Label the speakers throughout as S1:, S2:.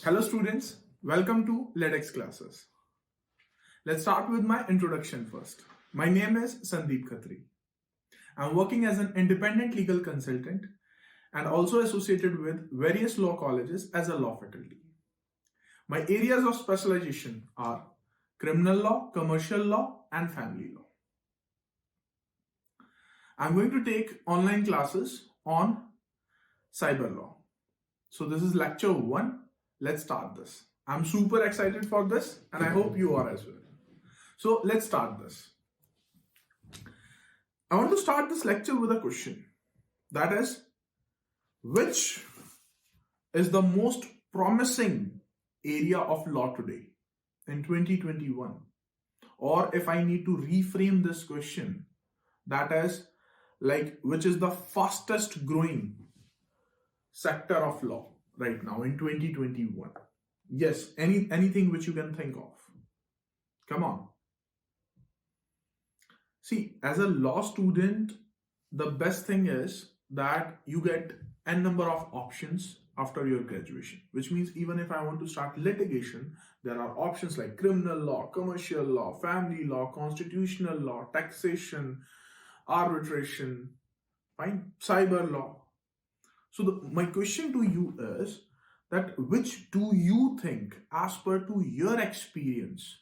S1: Hello students, welcome to LedX classes. Let's start with my introduction first. My name is Sandeep Khatri. I'm working as an independent legal consultant and also associated with various law colleges as a law faculty. My areas of specialization are criminal law, commercial law, and family law. I'm going to take online classes on cyber law. So this is lecture 1. Let's start this. I'm super excited for this and I hope you are as well. So let's start this. I want to start this lecture with a question. That is, which is the most promising area of law today in 2021? Or if I need to reframe this question, that is like, which is the fastest growing sector of law right now in 2021? Yes, anything which you can think of. Come on. See, as a law student, the best thing is that you get n number of options after your graduation, which means even if I want to start litigation, there are options like criminal law, commercial law, family law, constitutional law, taxation, arbitration, fine, cyber law. So my question to you is that which do you think, as per to your experience,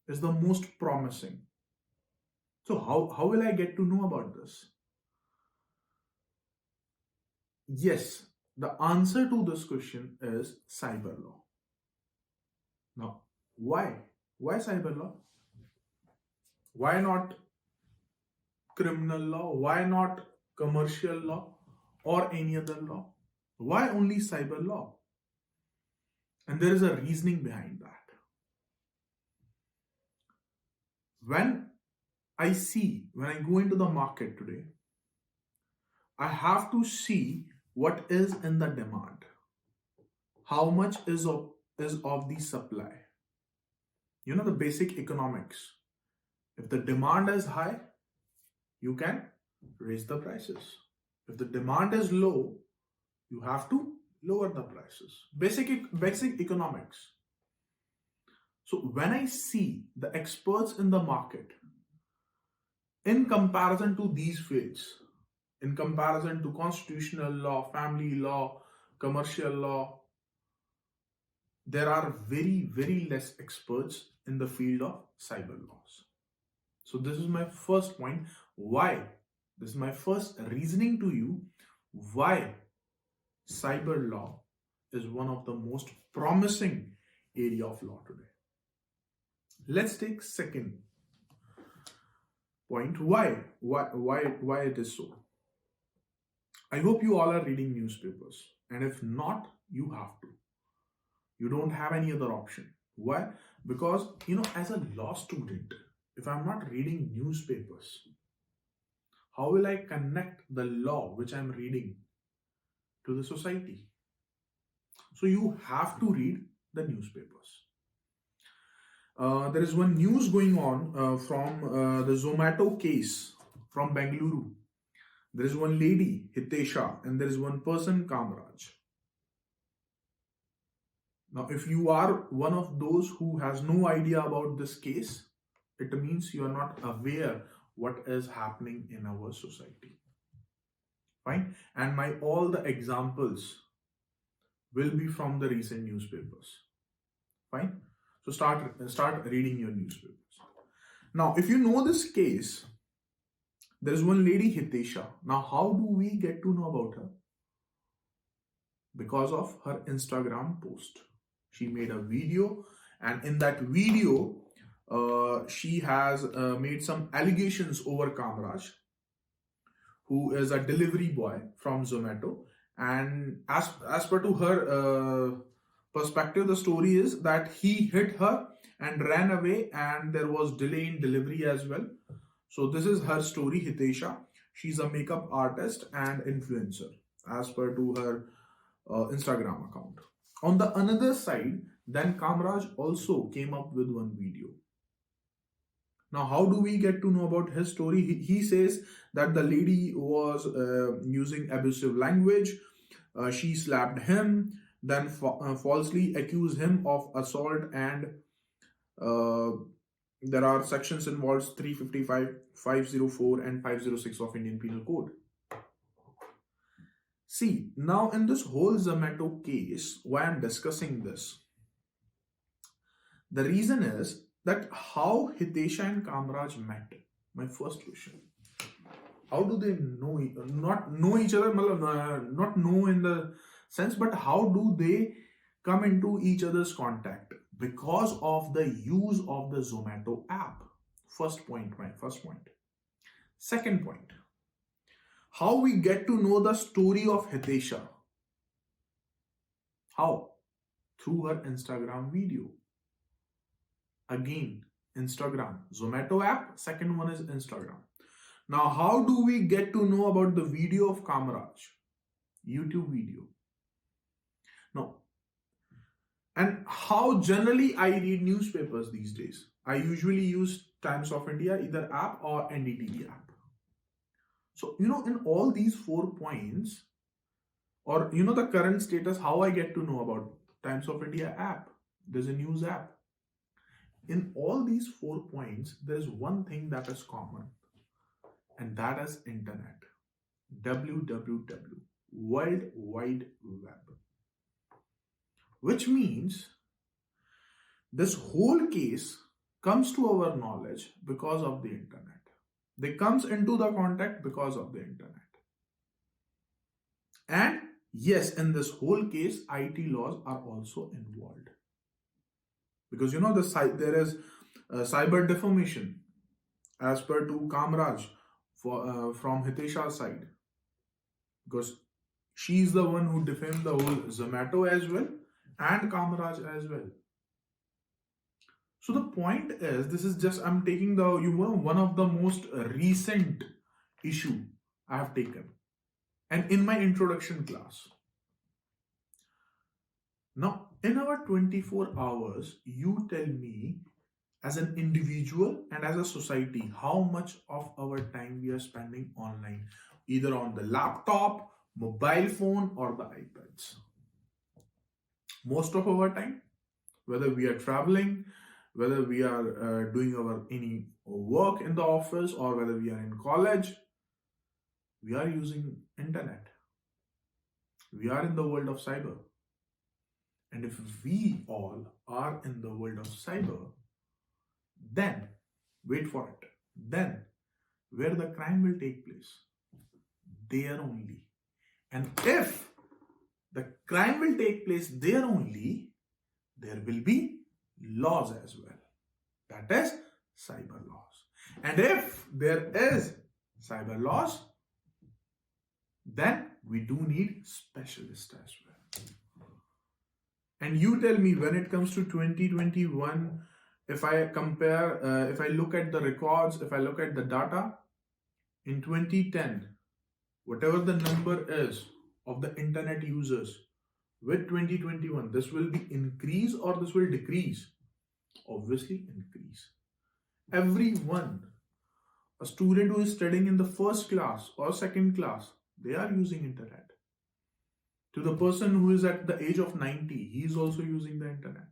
S1: is the most promising? So how will I get to know about this? Yes, the answer to this question is cyber law. Now, why? Why cyber law? Why not criminal law? Why not commercial law or any other law? Why only cyber law? And there is a reasoning behind that. When I go into the market today, I have to see what is in the demand. How much is of the supply. You know the basic economics. If the demand is high, you can raise the prices. If the demand is low, you have to lower the prices. Basic economics. So when I see the experts in the market, in comparison to these fields, in comparison to constitutional law, family law, commercial law, there are very, very less experts in the field of cyber laws. So this is my first point. Why? This is my first reasoning to you why cyber law is one of the most promising area of law today. Let's take second point. Why it is so? I hope you all are reading newspapers, and if not, you have to. You don't have any other option. Why? Because as a law student, if I'm not reading newspapers, how will I connect the law which I'm reading to the society? So you have to read the newspapers. There is one news going on from the Zomato case from Bengaluru. There is one lady, Hitesha, and there is one person, Kamraj. Now, if you are one of those who has no idea about this case, it means you are not aware what is happening in our society. Fine? And all the examples will be from the recent newspapers. Fine? So start reading your newspapers. Now, if you know this case, there is one lady, Hitesha. Now, how do we get to know about her? Because of her Instagram post. She made a video, and in that video, she has made some allegations over Kamraj, who is a delivery boy from Zomato. And as per to her perspective, the story is that he hit her and ran away, and there was delay in delivery as well. So this is her story, Hitesha. She's a makeup artist and influencer, as per to her Instagram account. On the another side, then Kamraj also came up with one video. Now, how do we get to know about his story? He says that the lady was using abusive language. She slapped him. then falsely accuse him of assault, and uh, there are sections involved 355, 504, and 506 of Indian Penal Code. See, now in this whole Zomato case, why I'm discussing this, the reason is that how Hitesha and Kamraj met. My first question. How do they know, not know each other, not know in the sense, but how do they come into each other's contact? Because of the use of the Zomato app. First point, my first point. Second point, how we get to know the story of Hitesha. How? Through her Instagram video. Again, Instagram. Zomato app, second one is Instagram. Now, how do we get to know about the video of Kamraj? YouTube video. No. And how generally I read newspapers these days? I usually use Times of India, either app or NDTV app. So, in all these 4 points, or the current status, how I get to know about Times of India app. There's a news app. In all these 4 points, there is one thing that is common, and that is internet. www, World Wide Web. Which means this whole case comes to our knowledge because of the internet. They comes into the contact because of the internet. And yes, in this whole case, IT laws are also involved. Because there is cyber defamation as per to Kamraj from Hitesha's side. Because she's the one who defamed the whole Zomato as well and Kamraj as well. So the point is, this is just, I'm taking one of the most recent issue I have taken. And in my introduction class. Now, in our 24 hours, you tell me as an individual and as a society, how much of our time we are spending online, either on the laptop, mobile phone, or the iPads. Most of our time, whether we are traveling, whether we are doing any work in the office, or whether we are in college, we are using internet. We are in the world of cyber. And if we all are in the world of cyber, then, wait for it, then where the crime will take place? There only. And if the crime will take place there only, there will be laws as well. That is cyber laws. And if there is cyber laws, then we do need specialists as well. And you tell me, when it comes to 2021, if I compare, if I look at the records, if I look at the data, in 2010, whatever the number is of the internet users, with 2021, this will be increase or this will decrease? Obviously increase. Everyone, a student who is studying in the first class or second class, they are using internet. To the person who is at the age of 90, he is also using the internet.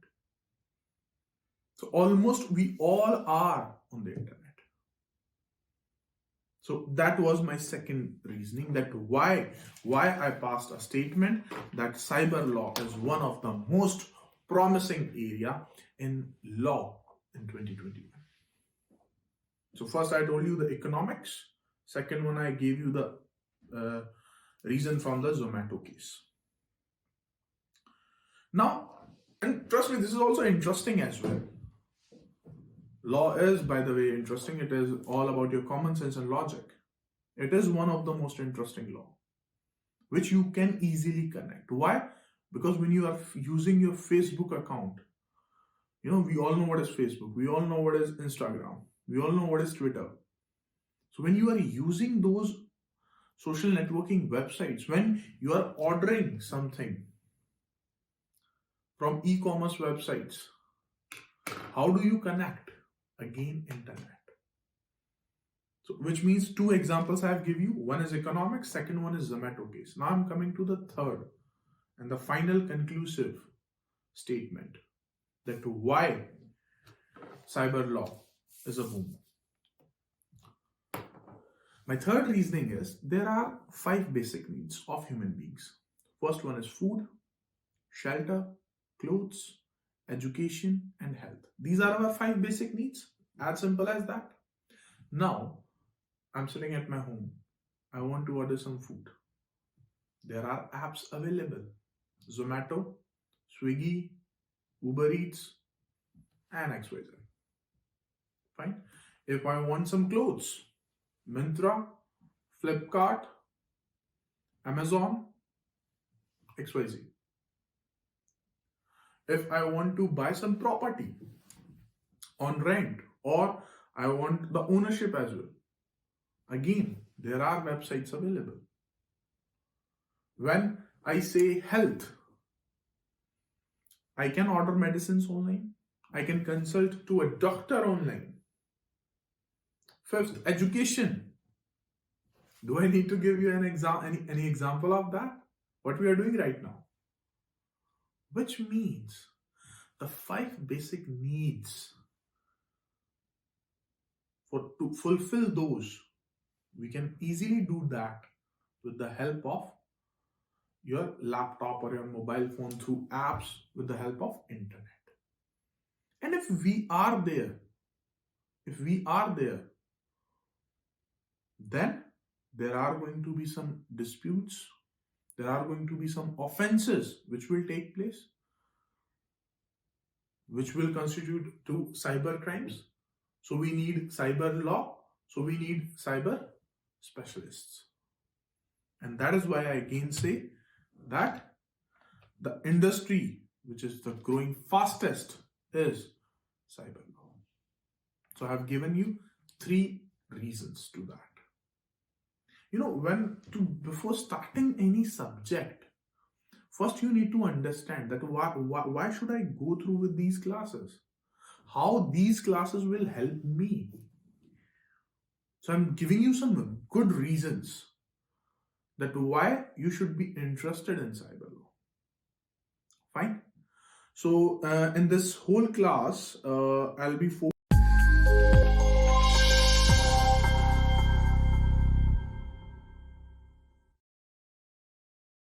S1: So almost we all are on the internet. So that was my second reasoning, that why I passed a statement that cyber law is one of the most promising area in law in 2021. So first I told you the economics. Second one, I gave you the reason from the Zomato case. Now, and trust me, this is also interesting as well. Law is, by the way, interesting. It is all about your common sense and logic. It is one of the most interesting law, which you can easily connect. Why? Because when you are using your Facebook account, we all know what is Facebook. We all know what is Instagram. We all know what is Twitter. So when you are using those social networking websites, when you are ordering something from e-commerce websites, how do you connect? Again, internet. So, which means 2 examples I have given you. One is economics, second one is Zomato case. Now I'm coming to the third, and the final conclusive statement that why cyber law is a boom. My third reasoning is there are five basic needs of human beings. First one is food, shelter, clothes, education, and health. These are our five basic needs. As simple as that. Now, I'm sitting at my home. I want to order some food. There are apps available: Zomato, Swiggy, Uber Eats, and XYZ. Fine. If I want some clothes, Myntra, Flipkart, Amazon, XYZ. If I want to buy some property on rent, or I want the ownership as well, again, there are websites available. When I say health, I can order medicines online. I can consult to a doctor online. Fifth, education. Do I need to give you any example of that? What we are doing right now. Which means the five basic needs, to fulfill those, we can easily do that with the help of your laptop or your mobile phone through apps with the help of internet. And if we are there, then there are going to be some disputes, there are going to be some offenses which will take place, which will constitute to cyber crimes. So we need cyber law, so we need cyber specialists. And that is why I again say that the industry which is the growing fastest is cyber law. So I have given you three reasons to that. Before starting any subject, first you need to understand that why should I go through with these classes? How these classes will help me. So I'm giving you some good reasons that why you should be interested in cyber law. Fine. So in this whole class, I'll be